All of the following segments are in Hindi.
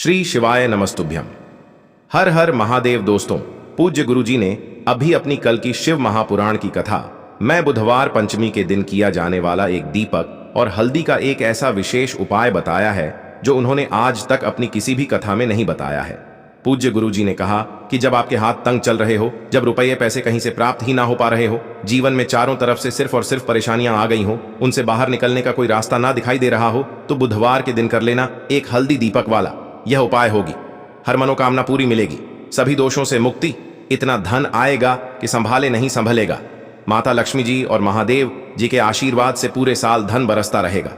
श्री शिवाय नमस्तुभ्यम। हर हर महादेव। दोस्तों, पूज्य गुरुजी ने अभी अपनी कल की शिव महापुराण की कथा मैं बुधवार पंचमी के दिन किया जाने वाला एक दीपक और हल्दी का एक ऐसा विशेष उपाय बताया है जो उन्होंने आज तक अपनी किसी भी कथा में नहीं बताया है। पूज्य गुरुजी ने कहा कि जब आपके हाथ तंग चल रहे हो, जब रुपये पैसे कहीं से प्राप्त ही ना हो पा रहे हो, जीवन में चारों तरफ से सिर्फ और सिर्फ परेशानियां आ गई हो, उनसे बाहर निकलने का कोई रास्ता ना दिखाई दे रहा हो, तो बुधवार के दिन कर लेना एक हल्दी दीपक वाला यह उपाय होगी। हर मनोकामना पूरी मिलेगी, सभी दोषों से मुक्ति, इतना धन आएगा कि संभाले नहीं संभलेगा। माता लक्ष्मी जी और महादेव जी के आशीर्वाद से पूरे साल धन बरसता रहेगा।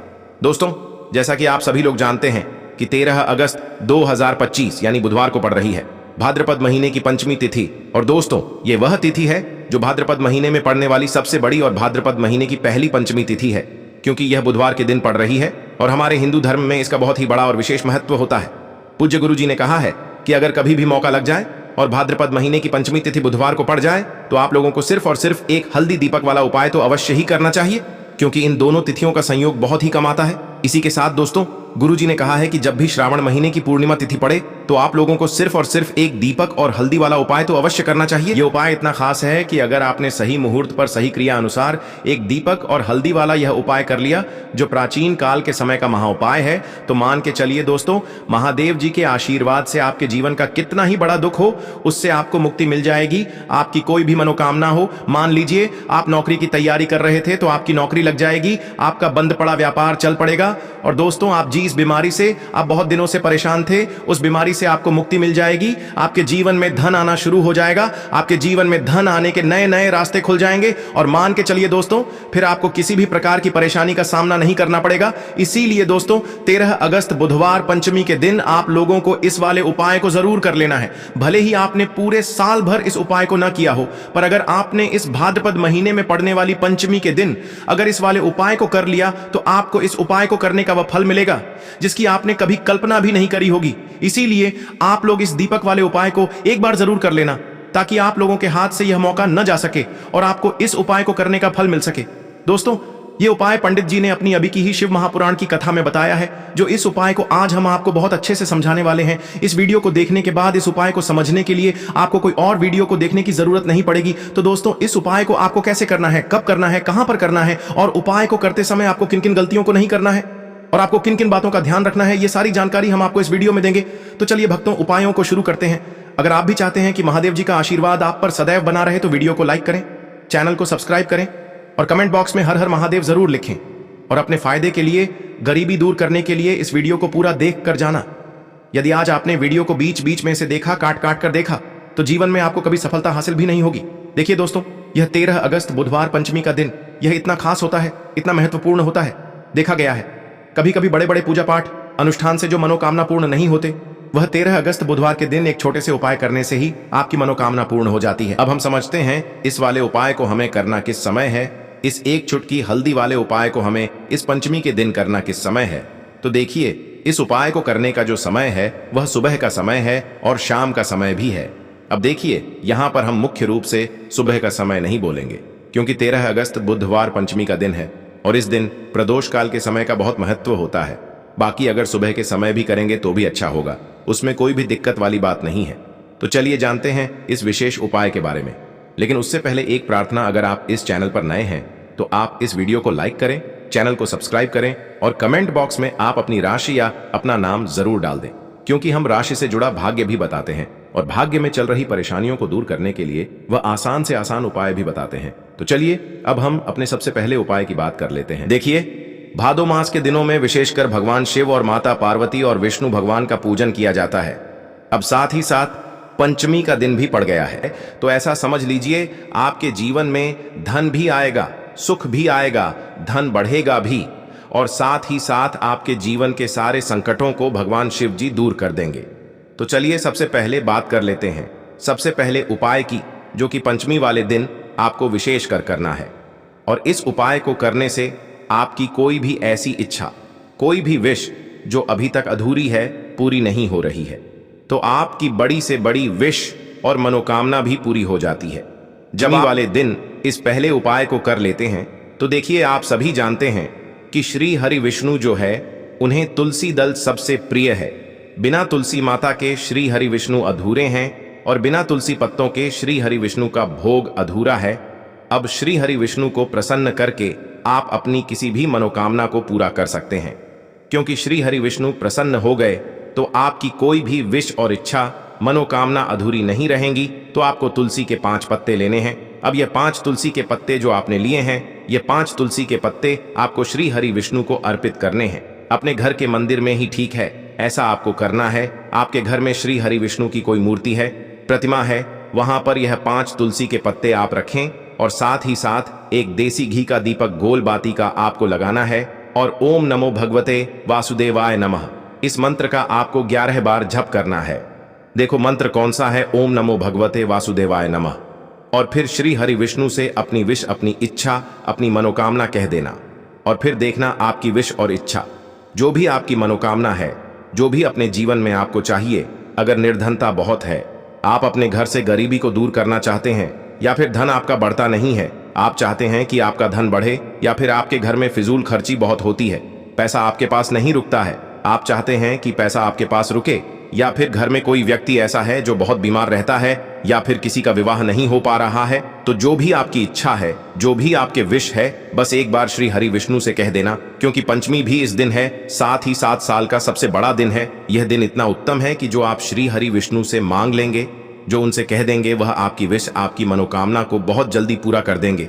दोस्तों, जैसा कि आप सभी लोग जानते हैं कि 13 अगस्त 2025 यानी बुधवार को पड़ रही है भाद्रपद महीने की पंचमी तिथि। और दोस्तों, ये वह तिथि है जो भाद्रपद महीने में पड़ने वाली सबसे बड़ी और भाद्रपद महीने की पहली पंचमी तिथि है, क्योंकि यह बुधवार के दिन पड़ रही है और हमारे हिंदू धर्म में इसका बहुत ही बड़ा और विशेष महत्व होता है। पूज्य गुरु जी ने कहा है कि अगर कभी भी मौका लग जाए और भाद्रपद महीने की पंचमी तिथि बुधवार को पड़ जाए तो आप लोगों को सिर्फ और सिर्फ एक हल्दी दीपक वाला उपाय तो अवश्य ही करना चाहिए, क्योंकि इन दोनों तिथियों का संयोग बहुत ही कम आता है। इसी के साथ दोस्तों, गुरुजी ने कहा है कि जब भी श्रावण महीने की पूर्णिमा तिथि पड़े तो आप लोगों को सिर्फ और सिर्फ एक दीपक और हल्दी वाला उपाय तो अवश्य करना चाहिए। यह उपाय इतना खास है कि अगर आपने सही मुहूर्त पर सही क्रिया अनुसार एक दीपक और हल्दी वाला यह उपाय कर लिया, जो प्राचीन काल के समय का महाउपाय है, तो मान के चलिए दोस्तों, महादेव जी के आशीर्वाद से आपके जीवन का कितना ही बड़ा दुख हो, उससे आपको मुक्ति मिल जाएगी। आपकी कोई भी मनोकामना हो, मान लीजिए आप नौकरी की तैयारी कर रहे थे तो आपकी नौकरी लग जाएगी, आपका बंद पड़ा व्यापार चल पड़ेगा। और दोस्तों, आप जिस बीमारी से आप बहुत दिनों से परेशान थे, उस बीमारी से आपको मुक्ति मिल जाएगी। आपके जीवन में धन आना शुरू हो जाएगा, आपके जीवन में धन आने के नए नए रास्ते खुल जाएंगे। और मान के चलिए दोस्तों, फिर आपको किसी भी प्रकार की परेशानी का सामना नहीं करना पड़ेगा। इसीलिए दोस्तों, 13 अगस्त बुधवार पंचमी के दिन आप लोगों को इस वाले उपाय को जरूर कर लेना है। भले ही आपने पूरे साल भर इस उपाय को ना किया हो, पर अगर आपने इस भाद्रपद महीने में पड़ने वाली पंचमी के दिन अगर इस वाले उपाय को कर लिया तो आपको इस उपाय को करने का वह फल मिलेगा जिसकी आपने कभी कल्पना भी नहीं करी होगी। इसीलिए आप लोग इस दीपक वाले उपाय को एक बार जरूर कर लेना, ताकि आप लोगों के हाथ से यह मौका न जा सके और आपको इस उपाय को करने का फल मिल सके। दोस्तों, यह उपाय पंडित जी ने अपनी अभी की ही शिव महापुराण की कथा में बताया है, जो इस उपाय को आज हम आपको बहुत अच्छे से समझाने वाले हैं। इस वीडियो को देखने के बाद इस उपाय को समझने के लिए आपको कोई और वीडियो को देखने की जरूरत नहीं पड़ेगी। तो दोस्तों, इस उपाय को आपको कैसे करना है, कब करना है, कहां पर करना है और उपाय को करते समय आपको किन किन गलतियों को नहीं करना है और आपको किन किन बातों का ध्यान रखना है, ये सारी जानकारी हम आपको इस वीडियो में देंगे। तो चलिए भक्तों, उपायों को शुरू करते हैं। अगर आप भी चाहते हैं कि महादेव जी का आशीर्वाद आप पर सदैव बना रहे तो वीडियो को लाइक करें, चैनल को सब्सक्राइब करें और कमेंट बॉक्स में हर हर महादेव जरूर लिखें। और अपने फायदे के लिए, गरीबी दूर करने के लिए इस वीडियो को पूरा देख कर जाना। यदि आज आपने वीडियो को बीच बीच में से देखा, काट काट कर देखा, तो जीवन में आपको कभी सफलता हासिल भी नहीं होगी। देखिए दोस्तों, यह 13 अगस्त बुधवार पंचमी का दिन यह इतना खास होता है, इतना महत्वपूर्ण होता है। देखा गया है कभी कभी बड़े बड़े पूजा पाठ अनुष्ठान से जो मनोकामना पूर्ण नहीं होते, वह 13 अगस्त बुधवार के दिन एक छोटे से उपाय करने से ही आपकी मनोकामना पूर्ण हो जाती है। अब हम समझते हैं इस वाले उपाय को हमें करना किस समय है। इस एक चुटकी हल्दी वाले उपाय को हमें इस पंचमी के दिन करना किस समय है। तो देखिए, इस उपाय को करने का जो समय है वह सुबह का समय है और शाम का समय भी है। अब देखिए, यहां पर हम मुख्य रूप से सुबह का समय नहीं बोलेंगे, क्योंकि 13 अगस्त बुधवार पंचमी का दिन है और इस दिन प्रदोष काल के समय का बहुत महत्व होता है। बाकी अगर सुबह के समय भी करेंगे तो भी अच्छा होगा, उसमें कोई भी दिक्कत वाली बात नहीं है। तो चलिए जानते हैं इस विशेष उपाय के बारे में। लेकिन उससे पहले एक प्रार्थना, अगर आप इस चैनल पर नए हैं तो आप इस वीडियो को लाइक करें, चैनल को सब्सक्राइब करें और कमेंट बॉक्स में आप अपनी राशि या अपना नाम जरूर डाल दें, क्योंकि हम राशि से जुड़ा भाग्य भी बताते हैं और भाग्य में चल रही परेशानियों को दूर करने के लिए वह आसान से आसान उपाय भी बताते हैं। तो चलिए अब हम अपने सबसे पहले उपाय की बात कर लेते हैं। देखिए, भादो मास के दिनों में विशेषकर भगवान शिव और माता पार्वती और विष्णु भगवान का पूजन किया जाता है। अब साथ ही साथ पंचमी का दिन भी पड़ गया है, तो ऐसा समझ लीजिए आपके जीवन में धन भी आएगा, सुख भी आएगा, धन बढ़ेगा भी, और साथ ही साथ आपके जीवन के सारे संकटों को भगवान शिव जी दूर कर देंगे। तो चलिए सबसे पहले बात कर लेते हैं सबसे पहले उपाय की, जो कि पंचमी वाले दिन आपको विशेष कर करना है। और इस उपाय को करने से आपकी कोई भी ऐसी इच्छा, कोई भी विश जो अभी तक अधूरी है, पूरी नहीं हो रही है, तो आपकी बड़ी से बड़ी विश और मनोकामना भी पूरी हो जाती है। जब वाले दिन इस पहले उपाय को कर लेते हैं तो देखिए, आप सभी जानते हैं कि श्री हरि विष्णु जो है, उन्हें तुलसी दल सबसे प्रिय है। बिना तुलसी माता के श्री हरि विष्णु अधूरे हैं और बिना तुलसी पत्तों के श्री हरि विष्णु का भोग अधूरा है। अब श्री हरि विष्णु को प्रसन्न करके आप अपनी किसी भी मनोकामना को पूरा कर सकते हैं, क्योंकि श्री हरि विष्णु प्रसन्न हो गए तो आपकी कोई भी विश और इच्छा मनोकामना अधूरी नहीं रहेंगी। तो आपको तुलसी के 5 पत्ते लेने हैं। अब ये 5 तुलसी के पत्ते जो आपने लिए हैं, ये 5 तुलसी के पत्ते आपको श्री हरि विष्णु को अर्पित करने हैं। अपने घर के मंदिर में ही ठीक है, ऐसा आपको करना है। आपके घर में श्री हरि विष्णु की कोई मूर्ति है, प्रतिमा है, वहां पर यह 5 तुलसी के पत्ते आप रखें और साथ ही साथ एक देसी घी का दीपक गोल बाती का आपको लगाना है और ओम नमो भगवते वासुदेवाय नमः इस मंत्र का आपको 11 बार जप करना है। देखो मंत्र कौन सा है, ओम नमो भगवते वासुदेवाय नमः। और फिर श्री हरि विष्णु से अपनी विश, अपनी इच्छा, अपनी मनोकामना कह देना और फिर देखना आपकी विश और इच्छा, जो भी आपकी मनोकामना है, जो भी अपने जीवन में आपको चाहिए। अगर निर्धनता बहुत है, आप अपने घर से गरीबी को दूर करना चाहते हैं, या फिर धन आपका बढ़ता नहीं है, आप चाहते हैं कि आपका धन बढ़े, या फिर आपके घर में फिजूल खर्ची बहुत होती है, पैसा आपके पास नहीं रुकता है, आप चाहते हैं कि पैसा आपके पास रुके, या फिर घर में कोई व्यक्ति ऐसा है जो बहुत बीमार रहता है, या फिर किसी का विवाह नहीं हो पा रहा है, तो जो भी आपकी इच्छा है, जो भी आपके विश है, बस एक बार श्री हरि विष्णु से कह देना। क्योंकि पंचमी भी इस दिन है, साथ ही 7 साल का सबसे बड़ा दिन है। यह दिन इतना उत्तम है कि जो आप श्री हरि विष्णु से मांग लेंगे, जो उनसे कह देंगे, वह आपकी विश, आपकी मनोकामना को बहुत जल्दी पूरा कर देंगे।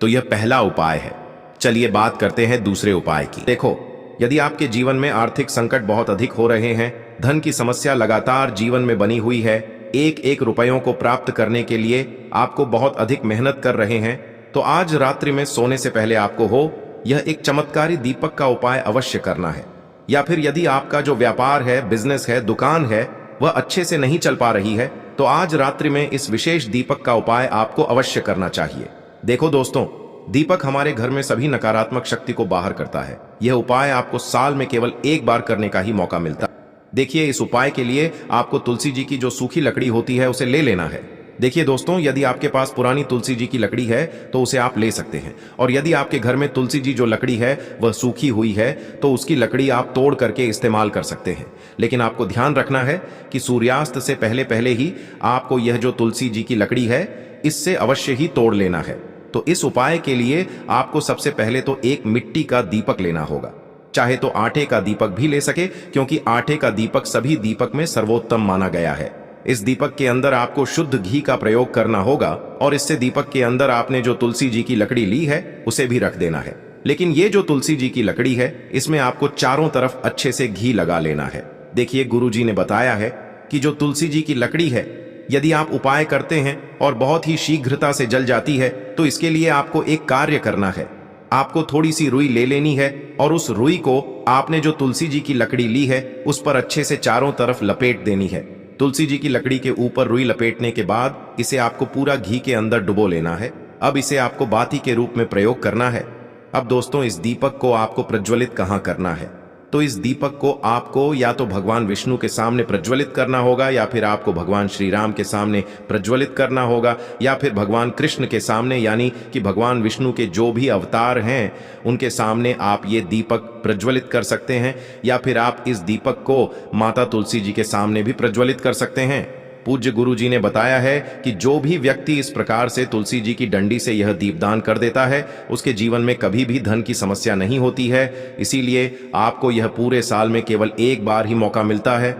तो यह पहला उपाय है। चलिए बात करते हैं दूसरे उपाय की। देखो, यदि आपके जीवन में आर्थिक संकट बहुत अधिक हो रहे हैं, धन की समस्या लगातार जीवन में बनी हुई है, एक एक रुपयों को प्राप्त करने के लिए आपको बहुत अधिक मेहनत कर रहे हैं, तो आज रात्रि में सोने से पहले आपको हो यह एक चमत्कारी दीपक का उपाय अवश्य करना है। या फिर यदि आपका जो व्यापार है, बिजनेस है, दुकान है, वह अच्छे से नहीं चल पा रही है, तो आज रात्रि में इस विशेष दीपक का उपाय आपको अवश्य करना चाहिए। देखो दोस्तों, दीपक हमारे घर में सभी नकारात्मक शक्ति को बाहर करता है। यह उपाय आपको साल में केवल एक बार करने का ही मौका मिलता है। देखिए, इस उपाय के लिए आपको तुलसी जी की जो सूखी लकड़ी होती है उसे ले लेना है। देखिए दोस्तों, यदि आपके पास पुरानी तुलसी जी की लकड़ी है तो उसे आप ले सकते हैं, और यदि आपके घर में तुलसी जी जो लकड़ी है वह सूखी हुई है तो उसकी लकड़ी आप तोड़ करके इस्तेमाल कर सकते हैं। लेकिन आपको ध्यान रखना है कि सूर्यास्त से पहले पहले ही आपको यह जो तुलसी जी की लकड़ी है इससे अवश्य ही तोड़ लेना है। तो इस उपाय के लिए आपको सबसे पहले तो एक मिट्टी का दीपक लेना होगा, चाहे तो आटे का दीपक भी ले सके, क्योंकि आटे का दीपक सभी दीपक में सर्वोत्तम माना गया है। इस दीपक के अंदर आपको शुद्ध घी का प्रयोग करना होगा और इससे दीपक के अंदर आपने जो तुलसी जी की लकड़ी ली है उसे भी रख देना है। लेकिन ये जो तुलसी जी की लकड़ी है इसमें आपको चारों तरफ अच्छे से घी लगा लेना है। देखिए, गुरु जी ने बताया है कि जो तुलसी जी की लकड़ी है, यदि आप उपाय करते हैं और बहुत ही शीघ्रता से जल जाती है, तो इसके लिए आपको एक कार्य करना है। आपको थोड़ी सी रुई ले लेनी है और उस रुई को आपने जो तुलसी जी की लकड़ी ली है उस पर अच्छे से चारों तरफ लपेट देनी है। तुलसी जी की लकड़ी के ऊपर रुई लपेटने के बाद इसे आपको पूरा घी के अंदर डुबो लेना है। अब इसे आपको बाती के रूप में प्रयोग करना है। अब दोस्तों, इस दीपक को आपको प्रज्वलित कहाँ करना है? तो इस दीपक को आपको या तो भगवान विष्णु के सामने प्रज्वलित करना होगा, या फिर आपको भगवान श्री राम के सामने प्रज्वलित करना होगा, या फिर भगवान कृष्ण के सामने, यानी कि भगवान विष्णु के जो भी अवतार हैं उनके सामने आप ये दीपक प्रज्वलित कर सकते हैं। या फिर आप इस दीपक को माता तुलसी जी के सामने भी प्रज्वलित कर सकते हैं। पूज्य गुरु जी ने बताया है कि जो भी व्यक्ति इस प्रकार से तुलसी जी की डंडी से यह दीपदान कर देता है उसके जीवन में कभी भी धन की समस्या नहीं होती है। इसीलिए आपको यह पूरे साल में केवल एक बार ही मौका मिलता है।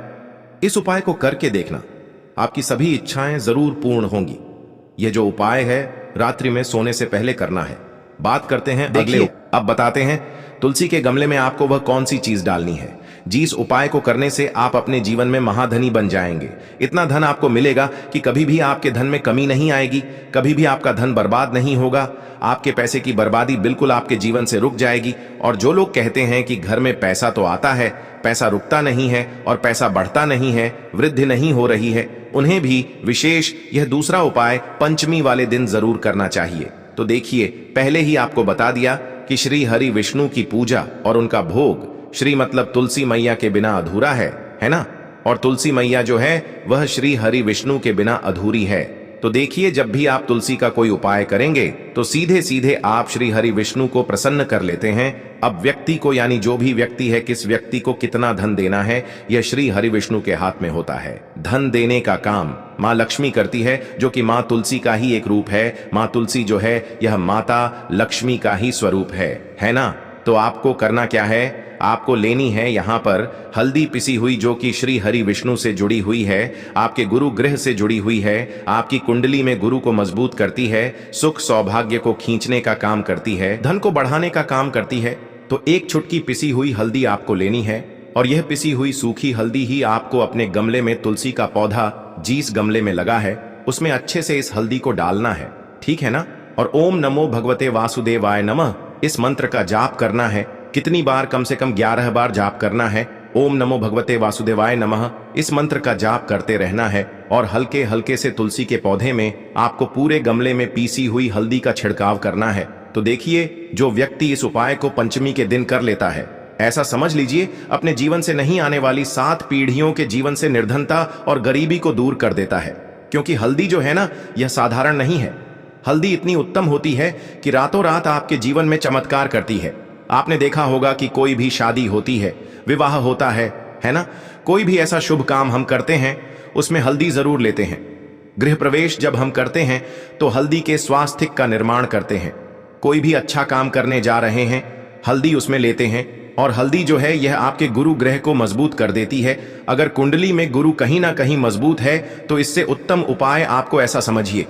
इस उपाय को करके देखना, आपकी सभी इच्छाएं जरूर पूर्ण होंगी। यह जो उपाय है रात्रि में सोने से पहले करना है। बात करते हैं अगले। अब बताते हैं तुलसी के गमले में आपको वह कौन सी चीज डालनी है जिस उपाय को करने से आप अपने जीवन में महाधनी बन जाएंगे। इतना धन आपको मिलेगा कि कभी भी आपके धन में कमी नहीं आएगी, कभी भी आपका धन बर्बाद नहीं होगा। आपके पैसे की बर्बादी बिल्कुल आपके जीवन से रुक जाएगी। और जो लोग कहते हैं कि घर में पैसा तो आता है, पैसा रुकता नहीं है और पैसा बढ़ता नहीं है, वृद्धि नहीं हो रही है, उन्हें भी विशेष यह दूसरा उपाय पंचमी वाले दिन जरूर करना चाहिए। तो देखिए, पहले ही आपको बता दिया कि श्री हरि विष्णु की पूजा और उनका भोग, श्री मतलब तुलसी मैया के बिना अधूरा है ना? और तुलसी मैया जो है वह श्री हरि विष्णु के बिना अधूरी है। तो देखिए, जब भी आप तुलसी का कोई उपाय करेंगे तो सीधे सीधे आप श्री हरि विष्णु को प्रसन्न कर लेते हैं। अब व्यक्ति को, यानी जो भी व्यक्ति है, किस व्यक्ति को कितना धन देना है, यह श्री हरि विष्णु के हाथ में होता है। धन देने का काम माँ लक्ष्मी करती है, जो कि माँ तुलसी का ही एक रूप है। माँ तुलसी जो है यह माता लक्ष्मी का ही स्वरूप है ना। तो आपको करना क्या है, आपको लेनी है यहाँ पर हल्दी पिसी हुई, जो कि श्री हरि विष्णु से जुड़ी हुई है, आपके गुरु ग्रह से जुड़ी हुई है, आपकी कुंडली में गुरु को मजबूत करती है, सुख सौभाग्य को खींचने का काम करती है, धन को बढ़ाने का काम करती है। तो एक चुटकी पिसी हुई हल्दी आपको लेनी है, और यह पिसी हुई सूखी हल्दी ही आपको अपने गमले में, तुलसी का पौधा जिस गमले में लगा है उसमें अच्छे से इस हल्दी को डालना है, ठीक है ना। और ओम नमो भगवते वासुदेवाय नमः इस मंत्र का जाप करना है। कितनी बार? कम से कम 11 बार जाप करना है। ओम नमो भगवते वासुदेवाय नमः इस मंत्र का जाप करते रहना है, और हल्के हल्के से तुलसी के पौधे में आपको पूरे गमले में पीसी हुई हल्दी का छिड़काव करना है। तो देखिए, जो व्यक्ति इस उपाय को पंचमी के दिन कर लेता है, ऐसा समझ लीजिए अपने जीवन से नहीं आने वाली 7 पीढ़ियों के जीवन से निर्धनता और गरीबी को दूर कर देता है। क्योंकि हल्दी जो है ना, यह साधारण नहीं है। हल्दी इतनी उत्तम होती है कि रातों रात आपके जीवन में चमत्कार करती है। आपने देखा होगा कि कोई भी शादी होती है, विवाह होता है ना, कोई भी ऐसा शुभ काम हम करते हैं उसमें हल्दी जरूर लेते हैं। गृह प्रवेश जब हम करते हैं तो हल्दी के स्वास्थ्य का निर्माण करते हैं। कोई भी अच्छा काम करने जा रहे हैं, हल्दी उसमें लेते हैं। और हल्दी जो है यह आपके गुरु ग्रह को मजबूत कर देती है। अगर कुंडली में गुरु कहीं ना कहीं मजबूत है तो इससे उत्तम उपाय आपको ऐसा समझिए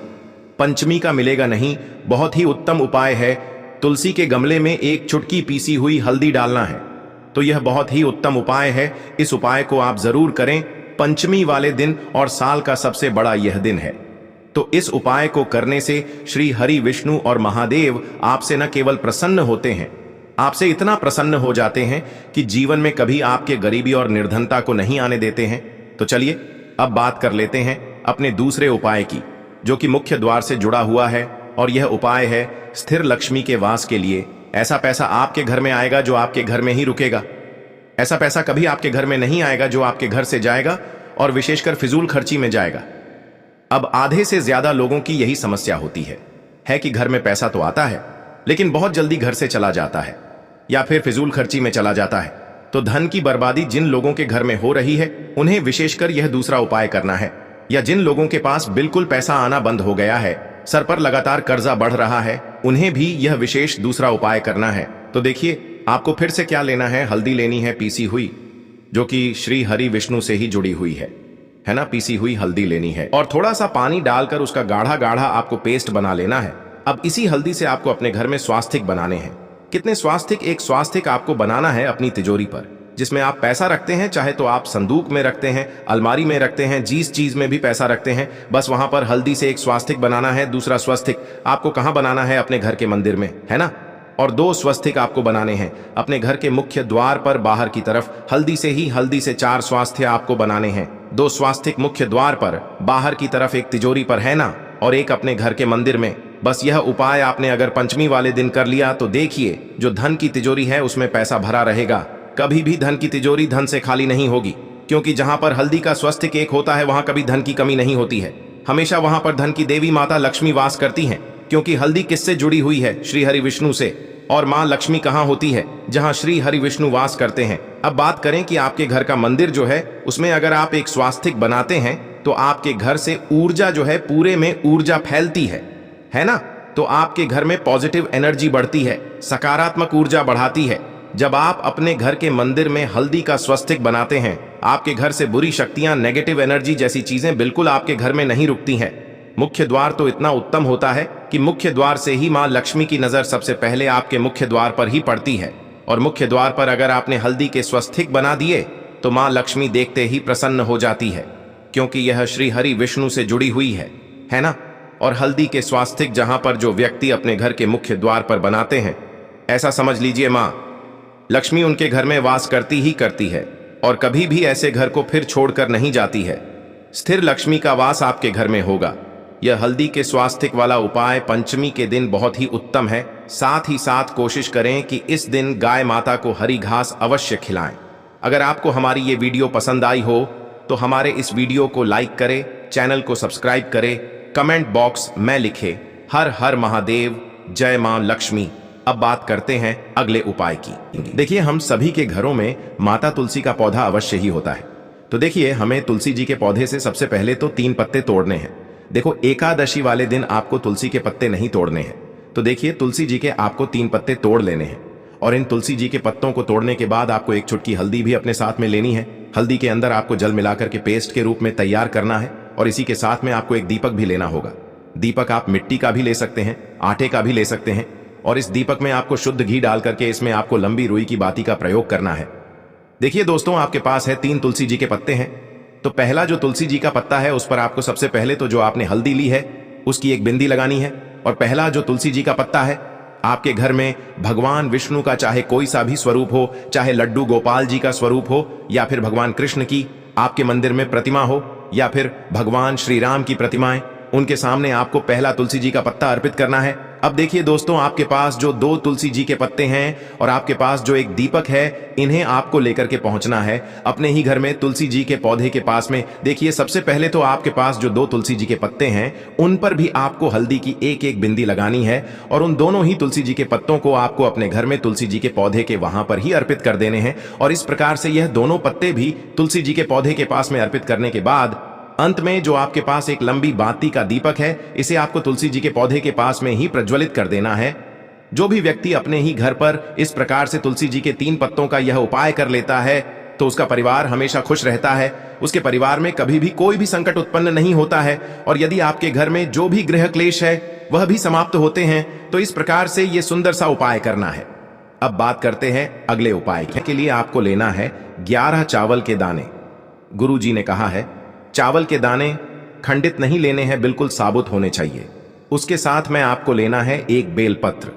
पंचमी का मिलेगा नहीं। बहुत ही उत्तम उपाय है, तुलसी के गमले में एक चुटकी पीसी हुई हल्दी डालना है। तो यह बहुत ही उत्तम उपाय है। इस उपाय को आप जरूर करें पंचमी वाले दिन, और साल का सबसे बड़ा यह दिन है। तो इस उपाय को करने से श्री हरि विष्णु और महादेव आपसे न केवल प्रसन्न होते हैं, आपसे इतना प्रसन्न हो जाते हैं कि जीवन में कभी आपके गरीबी और निर्धनता को नहीं आने देते हैं। तो चलिए अब बात कर लेते हैं अपने दूसरे उपाय की, जो कि मुख्य द्वार से जुड़ा हुआ है। और यह उपाय है स्थिर लक्ष्मी के वास के लिए। ऐसा पैसा आपके घर में आएगा जो आपके घर में ही रुकेगा। ऐसा पैसा कभी आपके घर में नहीं आएगा जो आपके घर से जाएगा, और विशेषकर फिजूल खर्ची में जाएगा। अब आधे से ज्यादा लोगों की यही समस्या होती है कि घर में पैसा तो आता है लेकिन बहुत जल्दी घर से चला जाता है, या फिर फिजूल खर्ची में चला जाता है। तो धन की बर्बादी जिन लोगों के घर में हो रही है उन्हें विशेषकर यह दूसरा उपाय करना है। या जिन लोगों के पास बिल्कुल पैसा आना बंद हो गया है, सर पर लगातार कर्जा बढ़ रहा है, उन्हें भी यह विशेष दूसरा उपाय करना है। तो देखिए, आपको फिर से क्या लेना है, हल्दी लेनी है पीसी हुई, जो कि श्री हरि विष्णु से ही जुड़ी हुई है ना। पीसी हुई हल्दी लेनी है और थोड़ा सा पानी डालकर उसका गाढ़ा गाढ़ा आपको पेस्ट बना लेना है। अब इसी हल्दी से आपको अपने घर में स्वास्तिक बनाने हैं। कितने स्वास्तिक? एक स्वास्तिक आपको बनाना है अपनी तिजोरी पर, जिसमें आप पैसा रखते हैं। चाहे तो आप संदूक में रखते हैं, अलमारी में रखते हैं, जिस चीज में भी पैसा रखते हैं, बस वहां पर हल्दी से एक स्वास्तिक बनाना है। दूसरा स्वास्तिक आपको कहां बनाना है? अपने घर के मंदिर में, है ना। और 2 स्वास्तिक आपको बनाने हैं अपने घर के मुख्य द्वार पर बाहर की तरफ। हल्दी से 4 स्वास्थ्य आपको बनाने हैं। 2 स्वास्तिक मुख्य द्वार पर बाहर की तरफ, एक तिजोरी पर, है ना, और एक अपने घर के मंदिर में। बस यह उपाय आपने अगर पंचमी वाले दिन कर लिया तो देखिए, जो धन की तिजोरी है उसमें पैसा भरा रहेगा। कभी भी धन की तिजोरी धन से खाली नहीं होगी, क्योंकि जहां पर हल्दी का स्वास्तिक एक होता है वहां कभी धन की कमी नहीं होती है। हमेशा वहां पर धन की देवी माता लक्ष्मी वास करती हैं, क्योंकि हल्दी किससे जुड़ी हुई है? श्री हरि विष्णु से। और माँ लक्ष्मी कहाँ होती है? जहां श्री हरि विष्णु वास करते हैं। अब बात करें कि आपके घर का मंदिर जो है उसमें अगर आप एक स्वास्तिक बनाते हैं तो आपके घर से ऊर्जा जो है, पूरे में ऊर्जा फैलती है ना। तो आपके घर में पॉजिटिव एनर्जी बढ़ती है, सकारात्मक ऊर्जा बढ़ाती है। जब आप अपने घर के मंदिर में हल्दी का स्वास्तिक बनाते हैं, आपके घर से बुरी शक्तियां, नेगेटिव एनर्जी जैसी चीजें बिल्कुल आपके घर में नहीं रुकती हैं। मुख्य द्वार तो इतना उत्तम होता है कि मुख्य द्वार से ही माँ लक्ष्मी की नजर सबसे पहले आपके मुख्य द्वार पर ही पड़ती है। और मुख्य द्वार पर अगर आपने हल्दी के स्वास्तिक बना दिए तो माँ लक्ष्मी देखते ही प्रसन्न हो जाती है, क्योंकि यह श्री हरि विष्णु से जुड़ी हुई है ना। और हल्दी के स्वास्तिक जहां पर जो व्यक्ति अपने घर के मुख्य द्वार पर बनाते हैं, ऐसा समझ लीजिए माँ लक्ष्मी उनके घर में वास करती ही करती है, और कभी भी ऐसे घर को फिर छोड़कर नहीं जाती है। स्थिर लक्ष्मी का वास आपके घर में होगा। यह हल्दी के स्वास्तिक वाला उपाय पंचमी के दिन बहुत ही उत्तम है। साथ ही साथ कोशिश करें कि इस दिन गाय माता को हरी घास अवश्य खिलाएं। अगर आपको हमारी ये वीडियो पसंद आई हो तो हमारे इस वीडियो को लाइक करें, चैनल को सब्सक्राइब करें, कमेंट बॉक्स में लिखे हर हर महादेव, जय मां लक्ष्मी। अब बात करते हैं अगले उपाय की। देखिए, हम सभी के घरों में माता तुलसी का पौधा अवश्य ही होता है। तो देखिए, हमें तुलसी जी के पौधे से सबसे पहले तो 3 पत्ते तोड़ने हैं। देखो, एकादशी वाले दिन आपको तुलसी के पत्ते नहीं तोड़ने हैं। तो देखिए, तुलसी जी के आपको 3 पत्ते तोड़ लेने हैं और इन तुलसी जी के पत्तों को तोड़ने के बाद आपको एक चुटकी हल्दी भी अपने साथ में लेनी है। हल्दी के अंदर आपको जल मिलाकर के पेस्ट के रूप में तैयार करना है और इसी के साथ में आपको एक दीपक भी लेना होगा। दीपक आप मिट्टी का भी ले सकते हैं, आटे का भी ले सकते हैं और इस दीपक में आपको शुद्ध घी डाल करके इसमें आपको लंबी रुई की बाती का प्रयोग करना है। देखिए दोस्तों, आपके पास है 3 तुलसी जी के पत्ते हैं। तो पहला जो तुलसी जी का पत्ता है उस पर आपको सबसे पहले तो जो आपने हल्दी ली है उसकी एक बिंदी लगानी है। और पहला जो तुलसी जी का पत्ता है, आपके घर में भगवान विष्णु का चाहे कोई सा भी स्वरूप हो, चाहे लड्डू गोपाल जी का स्वरूप हो या फिर भगवान कृष्ण की आपके मंदिर में प्रतिमा हो या फिर भगवान श्री राम की प्रतिमाएं, उनके सामने आपको पहला तुलसी जी का पत्ता अर्पित करना है। अब देखिए दोस्तों, आपके पास जो 2 तुलसी जी के पत्ते हैं और आपके पास जो एक दीपक है, इन्हें आपको लेकर के पहुंचना है अपने ही घर में तुलसी जी के पौधे के पास में। देखिए, सबसे पहले तो आपके पास जो 2 तुलसी जी के पत्ते हैं उन पर भी आपको हल्दी की एक बिंदी लगानी है और उन दोनों ही तुलसी जी के पत्तों को आपको अपने घर में तुलसी जी के पौधे के वहां पर ही अर्पित कर देने हैं। और इस प्रकार से यह दोनों पत्ते भी तुलसी जी के पौधे के पास में अर्पित करने के बाद अंत में जो आपके पास एक लंबी बाती का दीपक है, इसे आपको तुलसी जी के पौधे के पास में ही प्रज्वलित कर देना है। जो भी व्यक्ति अपने ही घर पर इस प्रकार से तुलसी जी के 3 पत्तों का यह उपाय कर लेता है तो उसका परिवार हमेशा खुश रहता है। उसके परिवार में कभी भी कोई भी संकट उत्पन्न नहीं होता है और यदि आपके घर में जो भी गृह क्लेश है वह भी समाप्त होते हैं। तो इस प्रकार से यह सुंदर सा उपाय करना है। अब बात करते हैं अगले उपाय के लिए। आपको लेना है 11 चावल के दाने। गुरु जी ने कहा है चावल के दाने खंडित नहीं लेने हैं, बिल्कुल साबुत होने चाहिए। उसके साथ में आपको लेना है एक बेलपत्र।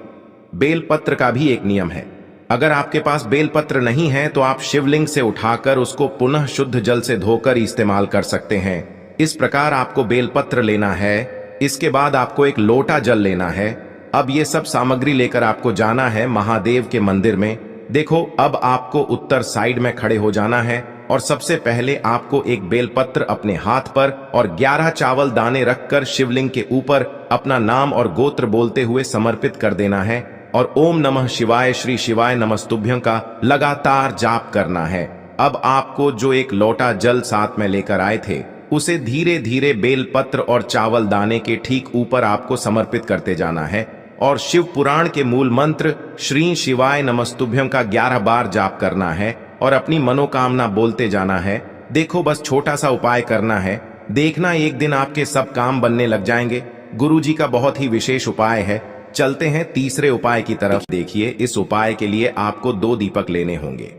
बेलपत्र का भी एक नियम है, अगर आपके पास बेलपत्र नहीं है तो आप शिवलिंग से उठाकर उसको पुनः शुद्ध जल से धोकर इस्तेमाल कर सकते हैं। इस प्रकार आपको बेलपत्र लेना है। इसके बाद आपको एक लोटा जल लेना है। अब ये सब सामग्री लेकर आपको जाना है महादेव के मंदिर में। देखो, अब आपको उत्तर साइड में खड़े हो जाना है और सबसे पहले आपको एक बेलपत्र अपने हाथ पर और 11 चावल दाने रखकर शिवलिंग के ऊपर अपना नाम और गोत्र बोलते हुए समर्पित कर देना है और ओम नमः शिवाय श्री शिवाय नमस्तुभ्यं का लगातार जाप करना है। अब आपको जो एक लोटा जल साथ में लेकर आए थे उसे धीरे धीरे बेलपत्र और चावल दाने के ठीक ऊपर आपको समर्पित करते जाना है और शिव पुराण के मूल मंत्र श्री शिवाय नमस्तुभ्यं का 11 बार जाप करना है और अपनी मनोकामना बोलते जाना है। देखो, बस छोटा सा उपाय करना है, देखना एक दिन आपके सब काम बनने लग जाएंगे। गुरु जी का बहुत ही विशेष उपाय है। चलते हैं तीसरे उपाय की तरफ। देखिए, इस उपाय के लिए आपको 2 दीपक लेने होंगे।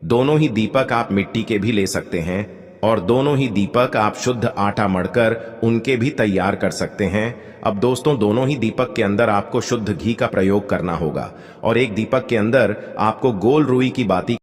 दोनों ही दीपक आप मिट्टी के भी ले सकते हैं और दोनों ही दीपक आप शुद्ध आटा मढ़कर उनके भी तैयार कर सकते हैं। अब दोस्तों, दोनों ही दीपक के अंदर आपको शुद्ध घी का प्रयोग करना होगा और एक दीपक के अंदर आपको गोल रुई की बाती